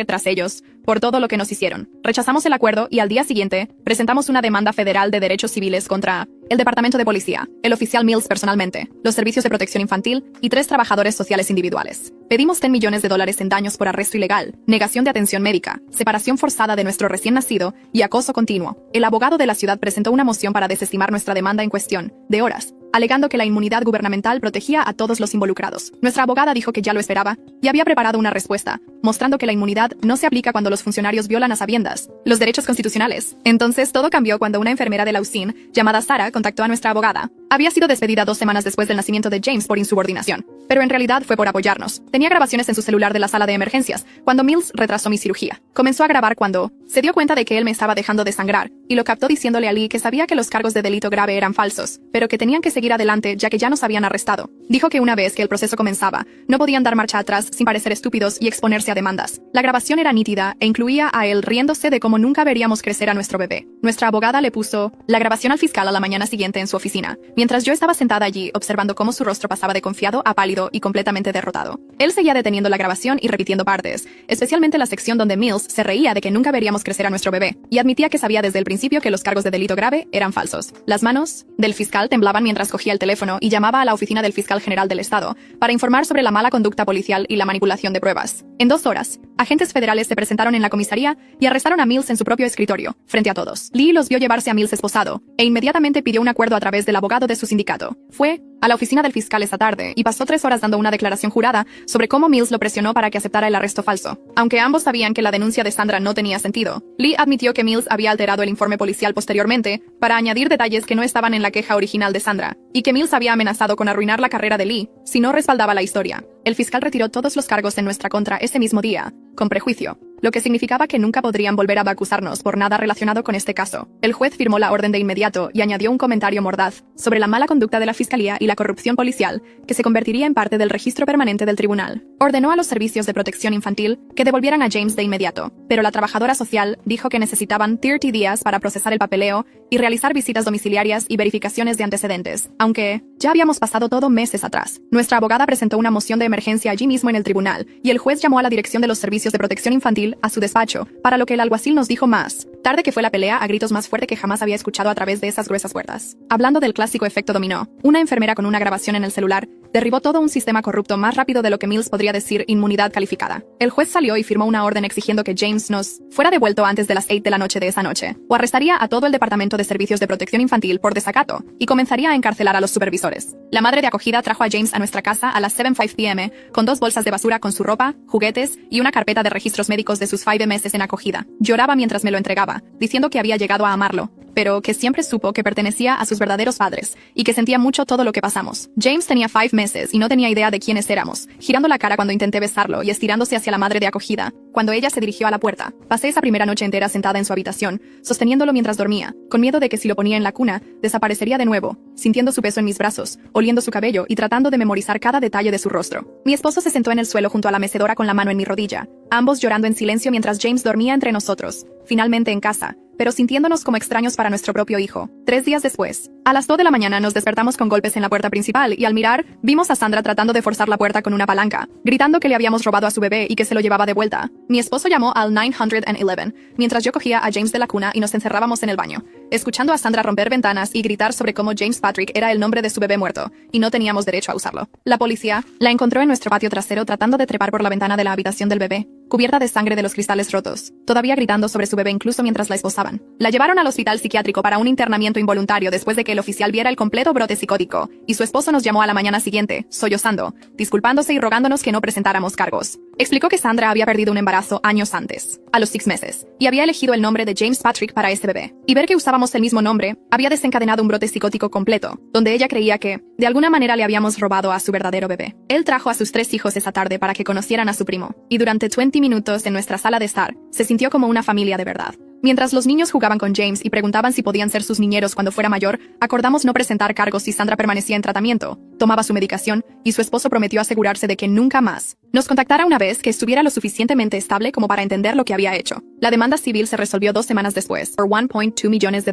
tras ellos, por todo lo que nos hicieron. Rechazamos el acuerdo y al día siguiente, presentamos una demanda federal de derechos civiles contra el Departamento de Policía, el oficial Mills personalmente, los servicios de protección infantil y 3 trabajadores sociales individuales. Pedimos $10 millones en daños por arresto ilegal, negación de atención médica, separación forzada de nuestro recién nacido y acoso continuo. El abogado de la ciudad presentó una moción para desestimar nuestra demanda en cuestión de horas, alegando que la inmunidad gubernamental protegía a todos los involucrados. Nuestra abogada dijo que ya lo esperaba y había preparado una respuesta, mostrando que la inmunidad no se aplica cuando los funcionarios violan a sabiendas los derechos constitucionales. Entonces todo cambió cuando una enfermera de la UCIN, llamada Sarah, contactó a nuestra abogada. Había sido despedida 2 semanas después del nacimiento de James por insubordinación, pero en realidad fue por apoyarnos. Tenía grabaciones en su celular de la sala de emergencias cuando Mills retrasó mi cirugía. Comenzó a grabar cuando se dio cuenta de que él me estaba dejando de sangrar, y lo captó diciéndole a Lee que sabía que los cargos de delito grave eran falsos, pero que tenían que seguir adelante ya que ya nos habían arrestado. Dijo que una vez que el proceso comenzaba, no podían dar marcha atrás sin parecer estúpidos y exponerse a demandas. La grabación era nítida e incluía a él riéndose de cómo nunca veríamos crecer a nuestro bebé. Nuestra abogada le puso la grabación al fiscal a la mañana siguiente en su oficina, mientras yo estaba sentada allí observando cómo su rostro pasaba de confiado a pálido y completamente derrotado. Él seguía deteniendo la grabación y repitiendo partes, especialmente la sección donde Mills se reía de que nunca veríamos crecer a nuestro bebé, y admitía que sabía desde el principio que los cargos de delito grave eran falsos. Las manos del fiscal temblaban mientras cogía el teléfono y llamaba a la oficina del fiscal general del estado para informar sobre la mala conducta policial y la manipulación de pruebas. En 2 horas, agentes federales se presentaron en la comisaría y arrestaron a Mills en su propio escritorio, frente a todos. Lee los vio llevarse a Mills esposado, e inmediatamente pidió un acuerdo a través del abogado de su sindicato. Fue a la oficina del fiscal esa tarde y pasó 3 horas dando una declaración jurada sobre cómo Mills lo presionó para que aceptara el arresto falso. Aunque ambos sabían que la denuncia de Sandra no tenía sentido, Lee admitió que Mills había alterado el informe policial posteriormente para añadir detalles que no estaban en la queja original de Sandra, y que Mills había amenazado con arruinar la carrera de Lee si no respaldaba la historia. El fiscal retiró todos los cargos en nuestra contra ese mismo día, con prejuicio, lo que significaba que nunca podrían volver a acusarnos por nada relacionado con este caso. El juez firmó la orden de inmediato y añadió un comentario mordaz sobre la mala conducta de la fiscalía y la corrupción policial, que se convertiría en parte del registro permanente del tribunal. Ordenó a los servicios de protección infantil que devolvieran a James de inmediato, pero la trabajadora social dijo que necesitaban 30 días para procesar el papeleo y realizar visitas domiciliarias y verificaciones de antecedentes, aunque ya habíamos pasado todo meses atrás. Nuestra abogada presentó una moción de emergencia allí mismo en el tribunal, y el juez llamó a la dirección de los servicios de protección infantil a su despacho, para lo que el alguacil nos dijo más tarde que fue la pelea a gritos más fuerte que jamás había escuchado a través de esas gruesas puertas. Hablando del clásico efecto dominó, una enfermera con una grabación en el celular derribó todo un sistema corrupto más rápido de lo que Mills podría decir inmunidad calificada. El juez salió y firmó una orden exigiendo que James nos fuera devuelto antes de las 8 de la noche de esa noche, o arrestaría a todo el Departamento de Servicios de Protección Infantil por desacato, y comenzaría a encarcelar a los supervisores. La madre de acogida trajo a James a nuestra casa a las 7:05 p.m. con 2 bolsas de basura con su ropa, juguetes y una carpeta de registros médicos de sus 5 meses en acogida. Lloraba mientras me lo entregaba, diciendo que había llegado a amarlo, pero que siempre supo que pertenecía a sus verdaderos padres, y que sentía mucho todo lo que pasamos. James tenía 5 meses y no tenía idea de quiénes éramos, girando la cara cuando intenté besarlo y estirándose hacia la madre de acogida, cuando ella se dirigió a la puerta. Pasé esa primera noche entera sentada en su habitación, sosteniéndolo mientras dormía, con miedo de que si lo ponía en la cuna, desaparecería de nuevo, sintiendo su peso en mis brazos, oliendo su cabello y tratando de memorizar cada detalle de su rostro. Mi esposo se sentó en el suelo junto a la mecedora con la mano en mi rodilla, ambos llorando en silencio mientras James dormía entre nosotros, finalmente en casa, pero sintiéndonos como extraños para nuestro propio hijo. 3 días después, a las 2 de la mañana nos despertamos con golpes en la puerta principal y al mirar, vimos a Sandra tratando de forzar la puerta con una palanca, gritando que le habíamos robado a su bebé y que se lo llevaba de vuelta. Mi esposo llamó al 911, mientras yo cogía a James de la cuna y nos encerrábamos en el baño, escuchando a Sandra romper ventanas y gritar sobre cómo James Patrick era el nombre de su bebé muerto, y no teníamos derecho a usarlo. La policía la encontró en nuestro patio trasero tratando de trepar por la ventana de la habitación del bebé, cubierta de sangre de los cristales rotos, todavía gritando sobre su bebé incluso mientras la esposaban. La llevaron al hospital psiquiátrico para un internamiento involuntario después de que el oficial viera el completo brote psicótico, y su esposo nos llamó a la mañana siguiente, sollozando, disculpándose y rogándonos que no presentáramos cargos. Explicó que Sandra había perdido un embarazo años antes, a los 6 meses, y había elegido el nombre de James Patrick para ese bebé. Y ver que usábamos el mismo nombre había desencadenado un brote psicótico completo, donde ella creía que, de alguna manera, le habíamos robado a su verdadero bebé. Él trajo a sus 3 hijos esa tarde para que conocieran a su primo, y durante 20 minutos en nuestra sala de estar, se sintió como una familia de verdad. Mientras los niños jugaban con James y preguntaban si podían ser sus niñeros cuando fuera mayor, acordamos no presentar cargos si Sandra permanecía en tratamiento, tomaba su medicación, y su esposo prometió asegurarse de que nunca más nos contactara una vez que estuviera lo suficientemente estable como para entender lo que había hecho. La demanda civil se resolvió 2 semanas después, por $1.2 millones,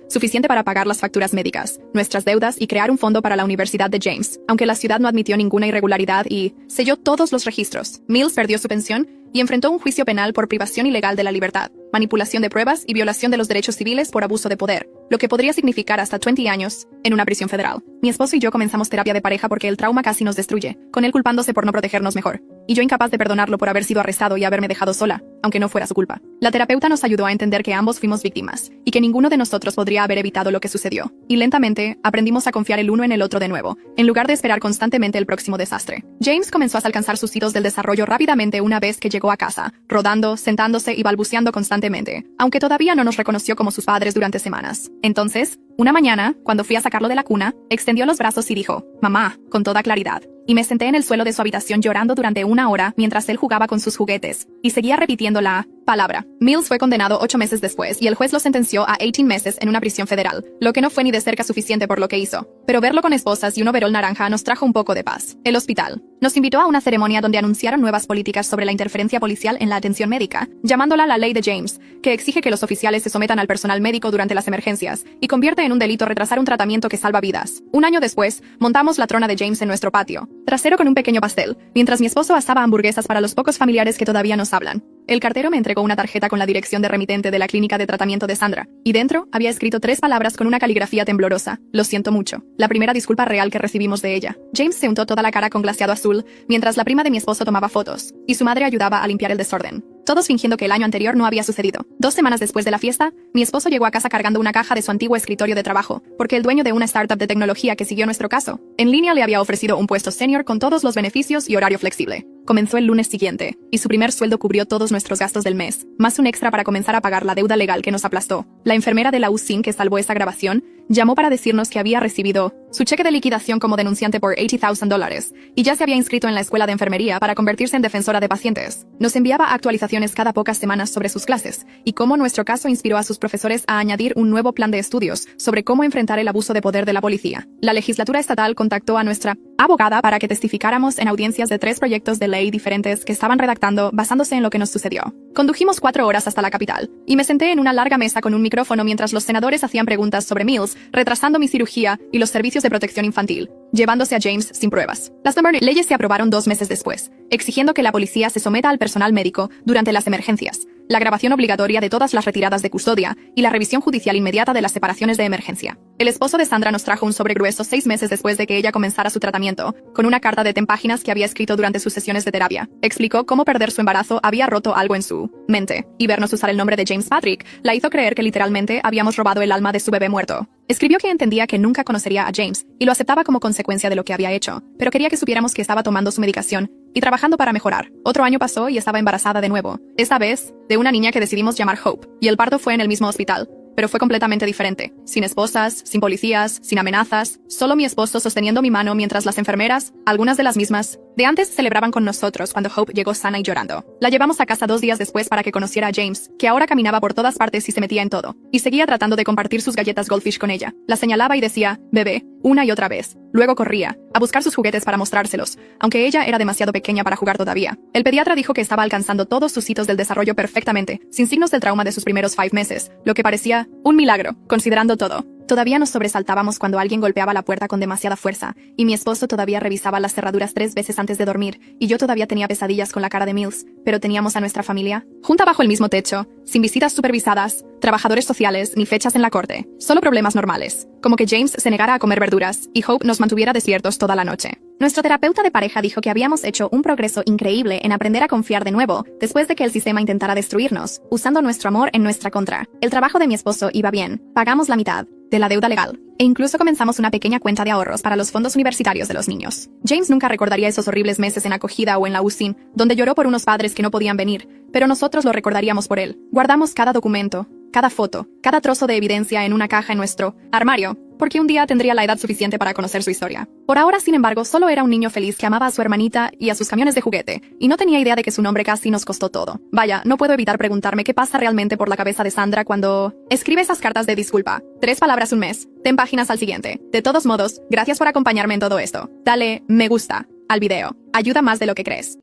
suficiente para pagar las facturas médicas, nuestras deudas y crear un fondo para la Universidad de James, aunque la ciudad no admitió ninguna irregularidad y selló todos los registros. Mills perdió su pensión y enfrentó un juicio penal por privación ilegal de la libertad, manipulación de pruebas y violación de los derechos civiles por abuso de poder, lo que podría significar hasta 20 años en una prisión federal. Mi esposo y yo comenzamos terapia de pareja porque el trauma casi nos destruye, con él culpándose por no protegernos mejor, y yo incapaz de perdonarlo por haber sido arrestado y haberme dejado sola, aunque no fuera su culpa. La terapeuta nos ayudó a entender que ambos fuimos víctimas, y que ninguno de nosotros podría haber evitado lo que sucedió. Y lentamente, aprendimos a confiar el uno en el otro de nuevo, en lugar de esperar constantemente el próximo desastre. James comenzó a alcanzar sus hitos del desarrollo rápidamente una vez que llegó a casa, rodando, sentándose y balbuceando constantemente, aunque todavía no nos reconoció como sus padres durante semanas. Entonces, una mañana, cuando fui a sacarlo de la cuna, extendió los brazos y dijo, «Mamá», con toda claridad. Y me senté en el suelo de su habitación llorando durante 1 hora mientras él jugaba con sus juguetes, y seguía repitiendo la palabra. Mills fue condenado 8 meses después y el juez lo sentenció a 18 meses en una prisión federal, lo que no fue ni de cerca suficiente por lo que hizo. Pero verlo con esposas y un overol naranja nos trajo un poco de paz. El hospital nos invitó a una ceremonia donde anunciaron nuevas políticas sobre la interferencia policial en la atención médica, llamándola la ley de James, que exige que los oficiales se sometan al personal médico durante las emergencias y convierte en un delito retrasar un tratamiento que salva vidas. 1 año después, montamos la trona de James en nuestro patio trasero con un pequeño pastel, mientras mi esposo asaba hamburguesas para los pocos familiares que todavía nos hablan. El cartero me entregó una tarjeta con la dirección de remitente de la clínica de tratamiento de Sandra, y dentro había escrito 3 palabras con una caligrafía temblorosa: «Lo siento mucho», la primera disculpa real que recibimos de ella. James se untó toda la cara con glaseado azul, mientras la prima de mi esposo tomaba fotos, y su madre ayudaba a limpiar el desorden. Todos fingiendo que el año anterior no había sucedido. 2 semanas después de la fiesta, mi esposo llegó a casa cargando una caja de su antiguo escritorio de trabajo, porque el dueño de una startup de tecnología que siguió nuestro caso, en línea le había ofrecido un puesto senior con todos los beneficios y horario flexible. Comenzó el lunes siguiente, y su primer sueldo cubrió todos nuestros gastos del mes, más un extra para comenzar a pagar la deuda legal que nos aplastó. La enfermera de la USIN que salvó esa grabación llamó para decirnos que había recibido su cheque de liquidación como denunciante por $80,000 y ya se había inscrito en la escuela de enfermería para convertirse en defensora de pacientes. Nos enviaba actualizaciones cada pocas semanas sobre sus clases y cómo nuestro caso inspiró a sus profesores a añadir un nuevo plan de estudios sobre cómo enfrentar el abuso de poder de la policía. La legislatura estatal contactó a nuestra abogada para que testificáramos en audiencias de 3 proyectos de ley diferentes que estaban redactando basándose en lo que nos sucedió. Condujimos 4 horas hasta la capital, y me senté en una larga mesa con un micrófono mientras los senadores hacían preguntas sobre Mills, retrasando mi cirugía y los servicios de protección infantil, llevándose a James sin pruebas. Las leyes se aprobaron 2 meses después, exigiendo que la policía se someta al personal médico durante las emergencias, la grabación obligatoria de todas las retiradas de custodia y la revisión judicial inmediata de las separaciones de emergencia. El esposo de Sandra nos trajo un sobre grueso 6 meses después de que ella comenzara su tratamiento, con una carta de 10 páginas que había escrito durante sus sesiones de terapia. Explicó cómo perder su embarazo había roto algo en su mente, y vernos usar el nombre de James Patrick la hizo creer que literalmente habíamos robado el alma de su bebé muerto. Escribió que entendía que nunca conocería a James, y lo aceptaba como consecuencia de lo que había hecho, pero quería que supiéramos que estaba tomando su medicación y trabajando para mejorar. Otro año pasó y estaba embarazada de nuevo, esta vez de una niña que decidimos llamar Hope, y el parto fue en el mismo hospital. Pero fue completamente diferente, sin esposas, sin policías, sin amenazas, solo mi esposo sosteniendo mi mano mientras las enfermeras, algunas de las mismas, De antes celebraban con nosotros cuando Hope llegó sana y llorando. La llevamos a casa 2 días después para que conociera a James, que ahora caminaba por todas partes y se metía en todo. Y seguía tratando de compartir sus galletas Goldfish con ella. La señalaba y decía, bebé, una y otra vez. Luego corría a buscar sus juguetes para mostrárselos, aunque ella era demasiado pequeña para jugar todavía. El pediatra dijo que estaba alcanzando todos sus hitos del desarrollo perfectamente, sin signos del trauma de sus primeros 5 meses, lo que parecía un milagro, considerando todo. Todavía nos sobresaltábamos cuando alguien golpeaba la puerta con demasiada fuerza, y mi esposo todavía revisaba las cerraduras 3 veces antes de dormir, y yo todavía tenía pesadillas con la cara de Mills, pero teníamos a nuestra familia, junta bajo el mismo techo, sin visitas supervisadas, trabajadores sociales, ni fechas en la corte, solo problemas normales, como que James se negara a comer verduras, y Hope nos mantuviera despiertos toda la noche. Nuestro terapeuta de pareja dijo que habíamos hecho un progreso increíble en aprender a confiar de nuevo, después de que el sistema intentara destruirnos, usando nuestro amor en nuestra contra. El trabajo de mi esposo iba bien, pagamos la mitad de la deuda legal, e incluso comenzamos una pequeña cuenta de ahorros para los fondos universitarios de los niños. James nunca recordaría esos horribles meses en acogida o en la UCI, donde lloró por unos padres que no podían venir, pero nosotros lo recordaríamos por él. Guardamos cada documento, cada foto, cada trozo de evidencia en una caja en nuestro armario, porque un día tendría la edad suficiente para conocer su historia. Por ahora, sin embargo, solo era un niño feliz que amaba a su hermanita y a sus camiones de juguete, y no tenía idea de que su nombre casi nos costó todo. Vaya, no puedo evitar preguntarme qué pasa realmente por la cabeza de Sandra cuando escribe esas cartas de disculpa. 3 palabras un mes, 10 páginas al siguiente. De todos modos, gracias por acompañarme en todo esto. Dale me gusta al video. Ayuda más de lo que crees.